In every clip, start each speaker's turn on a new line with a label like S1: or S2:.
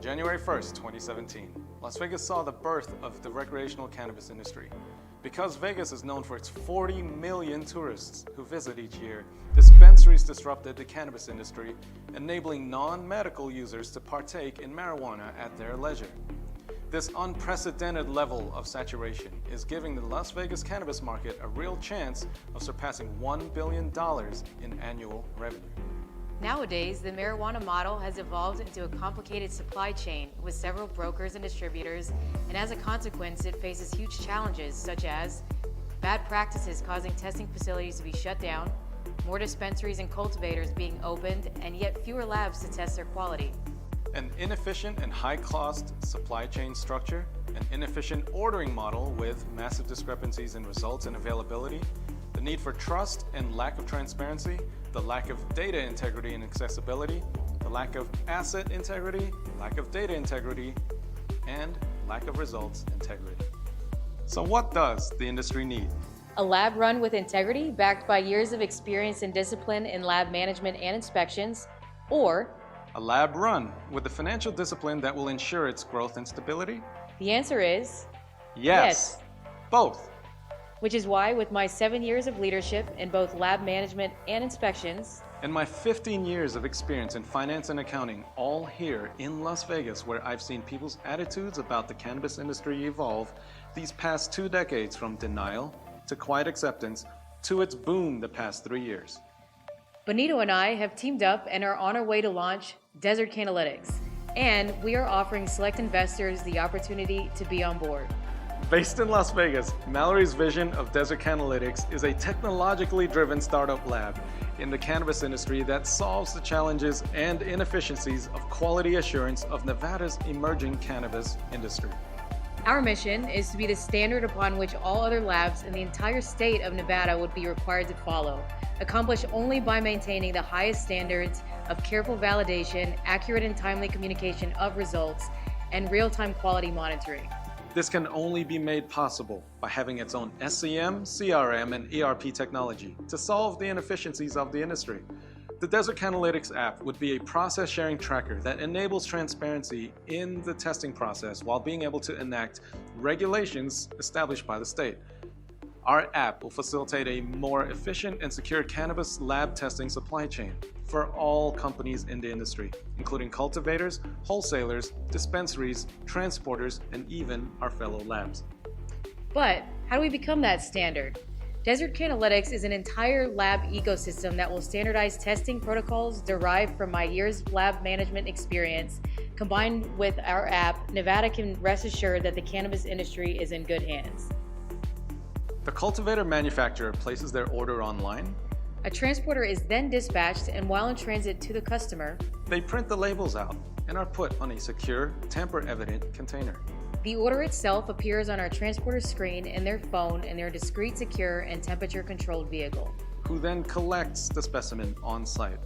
S1: On January 1st, 2017, Las Vegas saw the birth of the recreational cannabis industry. Because Vegas is known for its 40 million tourists who visit each year, dispensaries disrupted the cannabis industry, enabling non-medical users to partake in marijuana at their leisure. This unprecedented level of saturation is giving the Las Vegas cannabis market a real chance of surpassing $1 billion in annual revenue.
S2: Nowadays, the marijuana model has evolved into a complicated supply chain with several brokers and distributors, and as a consequence, it faces huge challenges such as bad practices causing testing facilities to be shut down, more dispensaries and cultivators being opened, and yet fewer labs to test their quality.
S1: An inefficient and high-cost supply chain structure, an inefficient ordering model with massive discrepancies in results and availability, the need for trust and lack of transparency, the lack of data integrity and accessibility, the lack of asset integrity, lack of data integrity, and lack of results integrity. So what does the industry need?
S2: A lab run with integrity, backed by years of experience and discipline in lab management and inspections, or
S1: a lab run with the financial discipline that will ensure its growth and stability?
S2: The answer is
S1: yes. Both.
S2: Which is why, with my 7 years of leadership in both lab management and inspections,
S1: and my 15 years of experience in finance and accounting, all here in Las Vegas, where I've seen people's attitudes about the cannabis industry evolve these past 2 decades, from denial to quiet acceptance to its boom the past 3 years.
S2: Benito and I have teamed up and are on our way to launch Desert Cannalytix, and we are offering select investors the opportunity to be on board.
S1: Based in Las Vegas, Mallory's vision of Desert Cannalytix is a technologically driven startup lab in the cannabis industry that solves the challenges and inefficiencies of quality assurance of Nevada's emerging cannabis industry.
S2: Our mission is to be the standard upon which all other labs in the entire state of Nevada would be required to follow, accomplished only by maintaining the highest standards of careful validation, accurate and timely communication of results, and real-time quality monitoring.
S1: This can only be made possible by having its own SCM, CRM, and ERP technology to solve the inefficiencies of the industry. The Desert Cannalytix app would be a process sharing tracker that enables transparency in the testing process while being able to enact regulations established by the state. Our app will facilitate a more efficient and secure cannabis lab testing supply chain for all companies in the industry, including cultivators, wholesalers, dispensaries, transporters, and even our fellow labs.
S2: But how do we become that standard? Desert Cannalytix is an entire lab ecosystem that will standardize testing protocols derived from my years of lab management experience. Combined with our app, Nevada can rest assured that the cannabis industry is in good hands.
S1: The cultivator manufacturer places their order online.
S2: A transporter is then dispatched, and while in transit to the customer,
S1: they print the labels out and are put on a secure, tamper-evident container.
S2: The order itself appears on our transporter screen in their phone in their discreet, secure, and temperature-controlled vehicle,
S1: who then collects the specimen on site.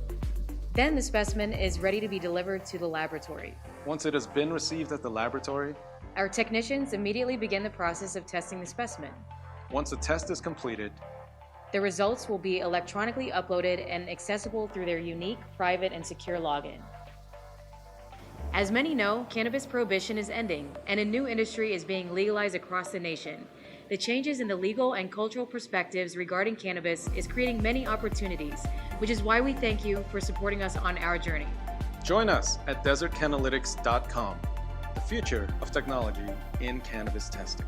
S2: Then the specimen is ready to be delivered to the laboratory.
S1: Once it has been received at the laboratory,
S2: our technicians immediately begin the process of testing the specimen.
S1: Once the test is completed,
S2: the results will be electronically uploaded and accessible through their unique, private, and secure login. As many know, cannabis prohibition is ending, and a new industry is being legalized across the nation. The changes in the legal and cultural perspectives regarding cannabis is creating many opportunities, which is why we thank you for supporting us on our journey.
S1: Join us at desertcannalytix.com, the future of technology in cannabis testing.